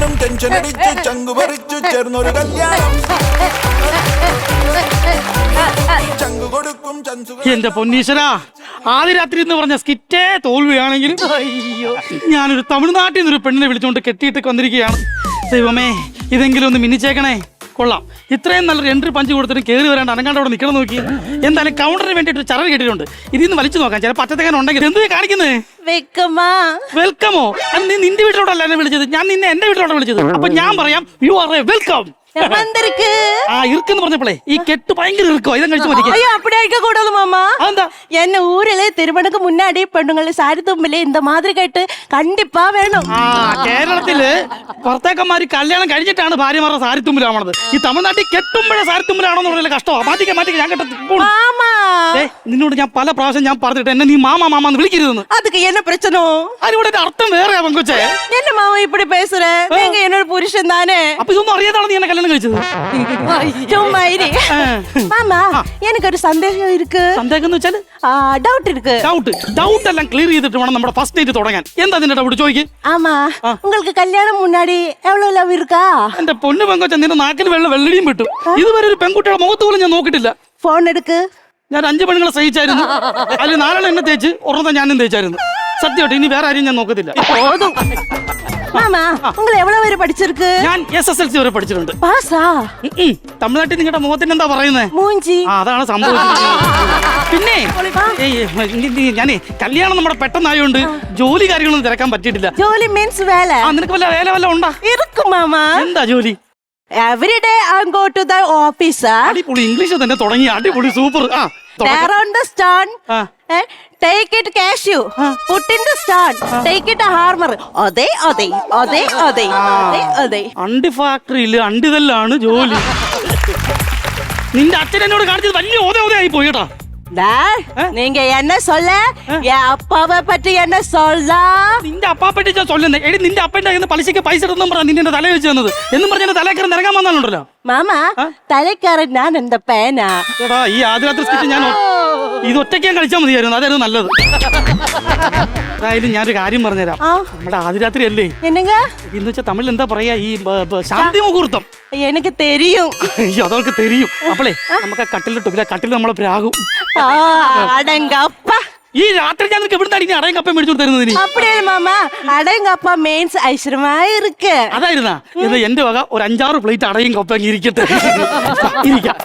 പെണ്ണും ടെൻഷൻ അടിച്ചു ചങ്കു പറിച്ചു ചേർന്നൊരു കല്യാണം. ചങ്കു കൊടുക്കും എന്റെ പൊന്നീശ്വരാ, ആദ്യ രാത്രി എന്ന് പറഞ്ഞ സ്കിറ്റേ തോൽവിയാണെങ്കിലും അയ്യോ, ഞാനൊരു തമിഴ്നാട്ടിൽ നിന്നൊരു പെണ്ണിനെ വിളിച്ചുകൊണ്ട് കെട്ടിയിട്ട് വന്നിരിക്കുകയാണ്. ദൈവമേ, ഇതെങ്കിലും ഒന്ന് മിന്നിച്ചേക്കണേ. കൊള്ളാം, ഇത്രയും നല്ലൊരു എൻട്രി പഞ്ച് കൊടുത്തിട്ട് കയറി വരാണ്ട് അനങ്ങാണ്ട് അവിടെ നിൽക്കണം നോക്കി. എന്തായാലും കൗണ്ടറിന് വേണ്ടിയിട്ട് ചരട് കെട്ടിയിട്ടുണ്ട്. ഇതിന്ന് വലിച്ചു നോക്കാം, ചില പച്ചത്തേക്കാൻ ഉണ്ടെങ്കിൽ. എന്ത് കാണിക്കുന്നത്? വെൽക്കമോ? നീ നിന്റെ വീട്ടിലോട്ടല്ല എന്നെ വിളിച്ചത്, ഞാൻ നിന്നെ എന്റെ വീട്ടിലോട്ടാണ് വിളിച്ചത്. അപ്പൊ ഞാൻ പറയാം യു ആർ എ വെൽക്കം. ഇറുക്കെന്ന് പറഞ്ഞപ്പോളേ ഈ കെട്ട് ഭയങ്കര ഇറുക്കോ, ഇതും കഴിച്ചു മതി. என்ன ஊரிலே திருமணக்கு முன்னாடி பெண்ணுங்களை சாரி தும்பிலே இந்த மாதிரி கேட்டு கண்டிப்பா வேணும். കേരളത്തില് ഭർത്താക്കന്മാര് കല്യാണം കഴിഞ്ഞിട്ടാണ് ഭാര്യമാരുടെ സാരിത്തുമ്പിലാവണത്. ഈ തമിഴ്നാട്ടിൽ കെട്ടുമ്പോഴേ സാരിത്തുമ്പിലാണോന്ന് പറഞ്ഞാൽ കഷ്ടമാണ്. മാറ്റിക്കാൻ ഞാൻ കേട്ട നിന്നോട് ഞാൻ പല പ്രാവശ്യം ഞാൻ പറഞ്ഞിട്ട് എന്നെ നീ മാമാ മാമാന്ന് വിളിക്കരുതെന്ന്. அதுக்கு என்ன பிரச்சனை? അതിനോട് അർത്ഥം വേറെ പങ്കുവച്ചേ. என்ன மாமா இப்படி பேசுற? நீங்க என்னோட புருஷன் தானே. അപ്പൊ ഇതൊന്നും അറിയാതാണ് നീ എന്നെ കല്യാണം കഴിച്ചത്. மாமா எனக்கு ஒரு சந்தேகம் இருக்கு. സന്ദേഹം എന്ന് വെച്ചാൽ டவுட் இருக்கு. ഡൗട്ട് എല്ലാം ക്ലിയർ ചെയ്തിട്ട് വേണം നമ്മുടെ ഫസ്റ്റ് നൈറ്റ് തുടങ്ങാൻ. എന്താ നിന്റെ ഡൗട്ട് ചോദിക്ക്. ஆமா, உங்களுக்கு கல்யாணம் முன்னாடி எவ்வளவு லவ் இருக்கா? എന്റെ പൊന്നു പെങ്കൊച്ച, നിന്റെ നാക്കിൽ വെള്ളടിയും വിട്ടു. ഇതുവരെ ഒരു പെൺകുട്ടിയുടെ മുഖത്ത് പോലും ഞാൻ നോക്കിയിട്ടില്ല. ഫോൺ എടുക്ക്. ഞാൻ 5 പെണ്ണുങ്ങളെ സഹിച്ചായിരുന്നു. അതിൽ 4 എന്നെ തേച്ച് ഒരെണ്ണം ഞാനും തേച്ചായിരുന്നു. സത്യമായിട്ട് ഇനി വേറെ ആരെയും ഞാൻ നോക്കത്തില്ല. மாமா, உங்களை எவ்வளவு வரை படிச்சிருக்கு? ഞാൻ SSLC വരെ പഠിച്ചിട്ടുണ്ട്. പാസാ? തമിഴ്നാട്ടിൽ നിങ്ങളുടെ മുഖത്തിന് എന്താ പറയുന്നത്? മൂഞ്ചി. അതാണ് സംഭവിച്ചത്. പിന്നെ ഞാനേ കല്യാണം നമ്മുടെ പെട്ടെന്നായോണ്ട് ജോലി കാര്യങ്ങളൊന്നും തിരക്കാൻ പറ്റിയിട്ടില്ല. ജോലി മീൻസ് വേല. നിനക്ക് വേല ഉണ്ടാ? ഇരിക്കും മാമാ. എന്താ ജോലി? Every day I go to the office. അടിപൊളി, ഇംഗ്ലീഷ് തന്നെ തുടങ്ങി. അടിപൊളി, super. There on the stand. Take it cashew. Put in the stand. Take it a harmer. അതെ. അണ്ടി ഫാക്ടറിയില് അണ്ടിതല്ലാണ് ജോലി. നിന്റെ അച്ഛൻ എന്നോട് കാണിച്ചത് വലിയ ഓതയായി പോയി കേട്ടോ. நீங்க என்ன சொல்ல? என் அப்பாவை பற்றி என்ன சொல்ல? നിന്റെ അപ്പാ പറ്റി ഞാൻ சொல்லுന്നേ. എടി, നിന്റെ അപ്പന്റെ കയ്യിൽ നിന്ന് പലിശക്ക് പൈസ എടുത്തെന്നും പറഞ്ഞ നിന്റെ തല വെച്ച് തന്നത് എന്നും പറഞ്ഞ തലക്കറി നിറങ്ങാൻ വന്നാലുണ്ടല്ലോ. മാമാ, തലക്കാരൻ ഞാൻ എന്താ പേന? ചേട്ടാ, ഈ ആദ്യ രാത്രി സ്കിറ്റ് ഞാൻ ഇത് ഒറ്റയ്ക്ക് ഞാൻ കളിച്ചാൽ മതിയായിരുന്നു. അതായിരുന്നു നല്ലത്. അതായത് ഞാനൊരു കാര്യം പറഞ്ഞുതരാം. നമ്മുടെ ആദ്യ രാത്രി അല്ലേ എന്നങ്ങ എന്ന് വെച്ചാൽ തമിഴിൽ എന്താ പറയാ, ഈ ശാന്തി മുഹൂർത്തം. എനിക്ക് തെരിയും. അതവർക്ക് തെരിയും. അപ്പളേ നമുക്ക് കട്ടിലിട്ട് കട്ടിൽ നമ്മളെ പ്രാകും. അടങ്കപ്പ, ഈ രാത്രി ഞാൻ എവിടുന്നാണ് അടയും കപ്പ മേടിച്ചു തരുന്നതിന്? அப்படியே மாமா, അടങ്കപ്പ മീൻസ് ഐശ്വര്യമായി ഇരിക്ക്. അതായിരുന്നാ ഇത് എന്റെ വക ഒരു 5-6 പ്ലേറ്റ് അടയും കപ്പ ഇരിക്കട്ടെ. ഇരിക്കാം,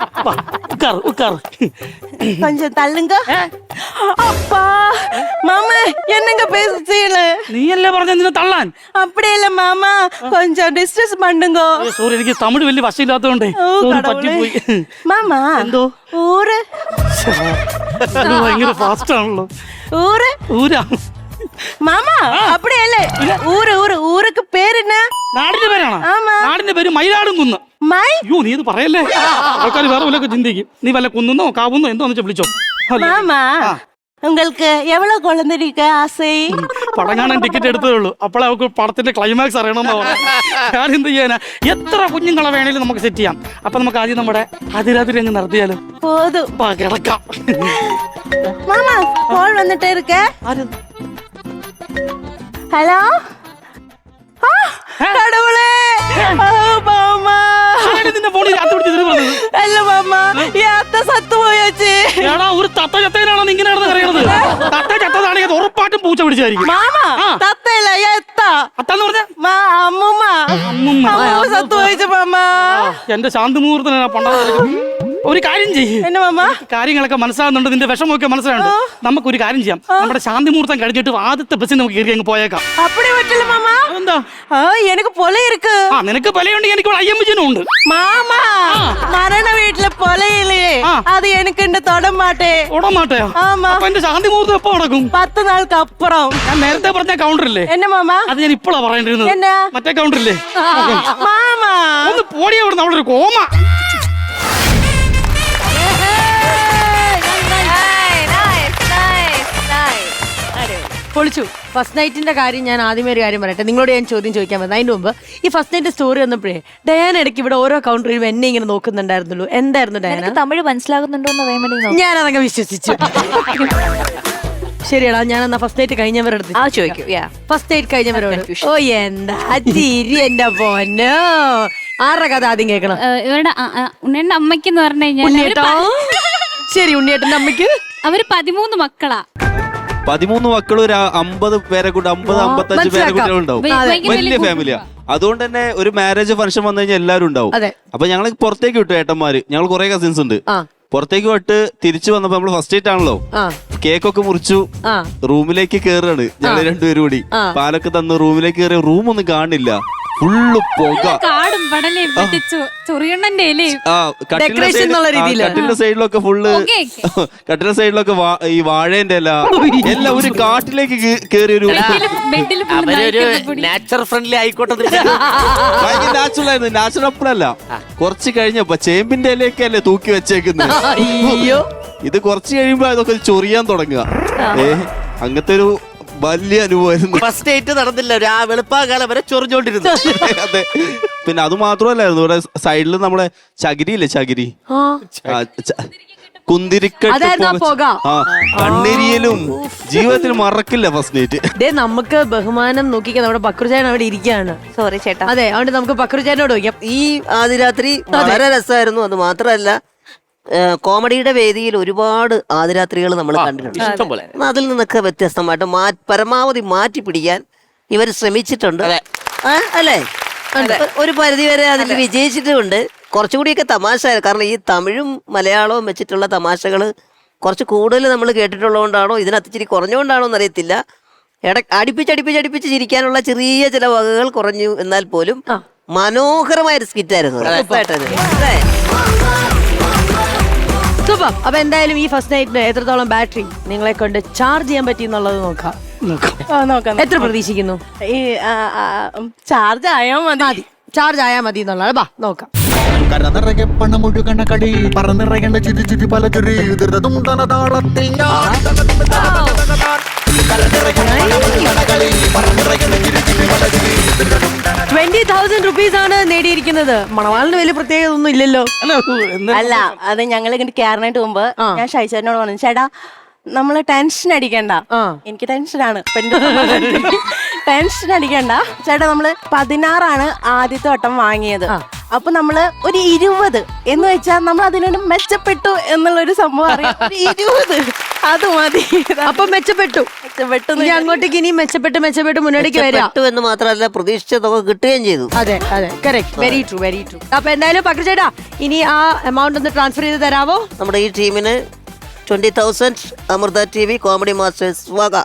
ഉക്കാറ്. கொஞ்சம் தள்ளுங்க. அப்பா மாமா, என்னங்க பேசுறீங்க? നീയല്ലേ പറഞ്ഞ നിന്നെ തള്ളാൻ? அப்படி இல்ல மாமா, கொஞ்சம் டிஸ்டன்ஸ் பண்ணுங்க. സോറി, എനിക്ക് തമിഴ് വലിയ വശമില്ലാത്തതുകൊണ്ടേ പറ്റിപ്പോയി. മാമാ, എന്തോ ഊര് ഭയങ്കര ഫാസ്റ്റ് ആണല്ലോ. ഊരാ മാമാ? அப்படியே இல்ல, ஊருக்கு பேர் என்ன? നാടിന്റെ പേരാണോ? നാടിന്റെ പേര് മയിലാടും കുന്ന്. അയ്യോ, നീ ഇത് പറയല്ലേ, ആൾക്കാർ വേറെ വല്ലതൊക്കെ ചിന്തിക്കും. നീ വല്ല കുന്നോ കാവുന്നോ എന്തോന്ന് വെച്ചാൽ വിളിച്ചോ. മാമാ, உங்களுக்கு எவ்வளவு குழந்தை இருக்கு ஆசை? പടം കാണാൻ ടിക്കറ്റ് എടുത്തതേ ഉള്ളൂ. അപ്പോഴേ അവർക്ക് പടത്തിന്റെ ക്ലൈമാക്സ് അറിയണമെന്ന് പറഞ്ഞു. ഞാൻ എന്ത് ചെയ്യാനാ, എത്ര കുഞ്ഞുങ്ങളെ വേണേലും നമുക്ക് സെറ്റ് ചെയ്യാം. അപ്പൊ നമുക്ക് ആദ്യം നമ്മുടെ അതിരാത്രി അങ്ങ് നടത്തിയാലോ? കിടക്കാം. മാമാ, കോൾ വന്നിട്ടേ ഇരിക്കേ. ഹലോ. கடவுளே, மாமா, നിന്റെ ഫോണിൽ രാത്രി പിടിച്ച് പറഞ്ഞത് അല്ല മാമാ, ഈ അത്ത സത്തു പോയച്ചേ. ഒരു തത്ത ചത്തനാണോ ഇങ്ങനെ അറിയണത്? തത്ത ചത്തതാണെങ്കിൽ ഉറപ്പായിട്ടും പൂച്ച പിടിച്ചായിരിക്കും. മാമാ, തത്തല്ല, അത്താന്ന് പറഞ്ഞ അമ്മൂമ്മ സത്തു പോയച്ചു മാമാ. എന്റെ ശാന്തി മുഹൂർത്തന പണ്ട. ഒരു കാര്യം ചെയ്യും, കാര്യങ്ങളൊക്കെ മനസ്സിലാകുന്നുണ്ട്, നിന്റെ വിഷമമൊക്കെ മനസ്സിലാകുന്നുണ്ട്. നമുക്കൊരു കാര്യം ചെയ്യാം, നമ്മുടെ ശാന്തി മുഹൂർത്തം കഴിഞ്ഞിട്ട് ആദ്യത്തെ ബസ്സിൽ നമുക്ക് കയറി അങ്ങ് പോയേക്കാം. അപ്പടി പറ്റില്ല മാമാ. എന്താ? എനിക്ക് പൊല ഇருக்கு. നിനക്ക് പൊലയുണ്ട്, എനിക്ക് അയ്യമ്മച്ചനും ഉണ്ട്. മാമാ, മരണ വീട്ടിലെ പൊലയില്ലേ, അത് എനിക്കുണ്ട്. തൊടമാട്ടയോ? അപ്പൊ എന്റെ ശാന്തി മുഹൂർത്തം എപ്പോ നടക്കും? 10 നാൾക്ക് അപ്പുറം. ഞാൻ നേരത്തെ പറഞ്ഞ കൗണ്ടറില്ലേ എന്നെ മാമാ, അത് ഞാൻ ഇപ്പോഴാ പറയേണ്ടിരുന്നത്. മറ്റേ കൗണ്ടറില്ലേ? മാമാ, ഒന്ന് പോടിയ അവിടെ അവിടെ ഒരു കോമ. പൊളിച്ചു. ഫസ്റ്റ് നൈറ്റിന്റെ കാര്യം ഞാൻ ആദ്യമേ ഒരു കാര്യം പറയട്ടെ. നിങ്ങളോട് ഞാൻ ചോദ്യം ചോദിക്കാൻ വന്നത്. അതിന് മുമ്പ് ഈ ഫസ്റ്റ് നൈറ്റ് സ്റ്റോറി വന്നപ്പോഴേ ഡയാന ഇടയ്ക്ക് ഇവിടെ ഓരോ കൗണ്ടറിലും എന്നെ ഇങ്ങനെ നോക്കുന്നുണ്ടായിരുന്നുള്ളൂ. എന്തായിരുന്നു ഡയാന? തമിഴ് മനസ്സിലാകുന്നുണ്ടോ എന്ന് അറിയാൻ വേണ്ടി ഞാനതങ്ങ് വിശ്വസിച്ചു. ശരിയടാ, ഞാൻ എന്നാ ഫസ്റ്റ് നൈറ്റ് കഴിഞ്ഞവരുടെ ആ ചോദിക്കൂ. First night കഴിഞ്ഞവരോട്. ഓ എന്താ ചിരി എന്റെ പൊന്നോ. ആരുടെ കഥ ആദ്യം കേൾക്കണം? ഇവരുടെ ഉണ്ണിയുടെ അമ്മയ്ക്ക് എന്ന് പറഞ്ഞു കഴിഞ്ഞാൽ ശരി, ഉണ്ണിയേട്ടന്റെ അമ്മയ്ക്ക് അവര് 13 മക്കളാ. 13 മക്കളും ഒരു 50 പേരെ കൂടെ 50-55 പേരെ കുട്ടികളുണ്ടാവും. വലിയ ഫാമിലിയാ. അതുകൊണ്ട് തന്നെ ഒരു മാരേജ് ഫംഗ്ഷൻ വന്നു കഴിഞ്ഞാൽ എല്ലാവരും ഉണ്ടാവും. അപ്പൊ ഞങ്ങൾ പുറത്തേക്ക് വിട്ടു, ഏട്ടന്മാര്. ഞങ്ങൾ കുറെ കസിൻസ് ഉണ്ട്. പുറത്തേക്ക് വിട്ട് തിരിച്ചു വന്നപ്പോ നമ്മള് ഫസ്റ്റ് നൈറ്റ് ആണല്ലോ, കേക്കൊക്കെ മുറിച്ചു, റൂമിലേക്ക് കേറാണ് ഞങ്ങള് രണ്ടുപേരും കൂടി. പാലൊക്കെ തന്നു റൂമിലേക്ക് കയറിയ റൂമൊന്നും കാണില്ല, ഫുള്ള് പുക, കാടും പടലയും ചൊറിയണ്ണന്റെ കട്ടിലിന്റെ സൈഡിലൊക്കെ ഫുള്ള്, കട്ടിലിന്റെ സൈഡിലൊക്കെ ഈ വാഴേന്റെ ഇല എല്ലാം ഒരു കാട്ടിലേക്ക് കേറിയ ഒരു നാച്ചുറൽ ഫ്രണ്ട്ലി ആയിക്കോട്ടെ. ഭയങ്കര നാച്ചുറൽ ആയിരുന്നു. നാച്ചുറൽ അപ്പോഴല്ല, കുറച്ച് കഴിഞ്ഞപ്പോ ചേമ്പിന്റെ ഇലയൊക്കെ അല്ലേ തൂക്കി വെച്ചേക്കുന്നത്. ഇത് കുറച്ച് കഴിയുമ്പോ അതൊക്കെ ചൊറിയാൻ തുടങ്ങുക. അങ്ങനത്തെ ഒരു വലിയ അനുഭവമായിരുന്നു. ഫസ്റ്റ് നൈറ്റ് നടന്നില്ല, വെളുപ്പാകാലം വരെ ചൊറിഞ്ഞോണ്ടിരുന്നു. അതെ. പിന്നെ അത് മാത്രമല്ലായിരുന്നു, ഇവിടെ സൈഡിൽ നമ്മളെ ചകിരിയില്ലേ, ചകിരി കുന്തിരിക്കട്ട് കണ്ണെരിയലും ജീവിതത്തിൽ മറക്കില്ല ഫസ്റ്റ് നൈറ്റ്. നമുക്ക് ബഹുമാനം നോക്കിക്കാൻ നമ്മുടെ ബക്രുചാൻ അവിടെ ഇരിക്കുകയാണ്. സോറി ചേട്ടാ. അതെ, അതുകൊണ്ട് നമുക്ക് ബക്രുചാനോട് ചോദിക്കാം. ഈ ആദിരാത്രി വളരെ രസമായിരുന്നു. അത് മാത്രമല്ല, കോമഡിയുടെ വേദിയിൽ ഒരുപാട് ആദിരാത്രികൾ നമ്മൾ കണ്ടിട്ടുണ്ട്. അതിൽ നിന്നൊക്കെ വ്യത്യസ്തമായിട്ട് പരമാവധി മാറ്റി പിടിക്കാൻ ഇവർ ശ്രമിച്ചിട്ടുണ്ട്, അല്ലേ? ഒരു പരിധിവരെ അതിൽ വിജയിച്ചിട്ടുമുണ്ട്. കുറച്ചുകൂടിയൊക്കെ തമാശ, കാരണം ഈ തമിഴും മലയാളവും വെച്ചിട്ടുള്ള തമാശകൾ കുറച്ച് കൂടുതൽ നമ്മൾ കേട്ടിട്ടുള്ളതുകൊണ്ടാണോ ഇതിനകത്ത് ഇച്ചിരി കുറഞ്ഞുകൊണ്ടാണോ എന്നറിയത്തില്ല. അടുപ്പിച്ച് ചിരിക്കാനുള്ള ചെറിയ ചില വകകൾ കുറഞ്ഞു. എന്നാൽ പോലും മനോഹരമായൊരു സ്കിറ്റായിരുന്നു. സൂപ്പർ. അപ്പൊ എന്തായാലും ഈ ഫസ്റ്റ് നൈറ്റിന് എത്രത്തോളം ബാറ്ററി നിങ്ങളെ കൊണ്ട് ചാർജ് ചെയ്യാൻ പറ്റി എന്നുള്ളത് നോക്കാം. എത്ര പ്രതീക്ഷിക്കുന്നു? ഈ ചാർജ് ആയാൽ മതി. ചാർജ് ആയാൽ മതി എന്നുള്ളത്. ബാ നോക്കാം. കരനിറകെ പണമൊഴുകണ കടി പറന്നിറകേണ്ട ചിരി ചിരി പല ചിരി ധൃതതും തനതാളത്തിൽ 20,000 റുപ്പീസ് ആണ് നേടിയിരിക്കുന്നത്. മണവാളിന് വലിയ പ്രത്യേകത ഒന്നും ഇല്ലല്ലോ. അല്ല, അത് ഞങ്ങൾ ഇങ്ങനെ കയറാനായിട്ട് പോകുമ്പോ ഞാൻ ഷൈചേട്ടനോട് പറഞ്ഞു, ചേട്ടാ നമ്മള് ടെൻഷൻ അടിക്കണ്ട. എനിക്ക് ടെൻഷനാണ്, ടെൻഷൻ അടിക്കണ്ട ചേട്ടാ. നമ്മള് 16 ആദ്യത്തെ വട്ടം വാങ്ങിയത്. അപ്പൊ നമ്മള് ഒരു 20 എന്ന് വെച്ചാൽ നമ്മൾ അതിനൊരു മെച്ചപ്പെട്ടു എന്നുള്ളൊരു സംഭവം അറിയാം. 20 അത് മതി. അപ്പൊ മെച്ചപ്പെട്ടു. ഇനി അങ്ങോട്ടേക്ക് ഇനി മെച്ചപ്പെട്ട് മുന്നോട്ടേക്ക് വരാം എന്ന് മാത്രമല്ല, പ്രതീക്ഷിച്ച തുക കിട്ടുകയും ചെയ്തു. അതെ അതെ, correct, very true, very true. അപ്പൊ എന്തായാലും പക്രുചേട്ടാ, ഇനി ആ എമൗണ്ട് ഒന്ന് ട്രാൻസ്ഫർ ചെയ്ത് തരാമോ? നമ്മുടെ ഈ ടീമിന് 20,000 അമൃത TV കോമഡി മാസ്റ്റേഴ്സ് വക.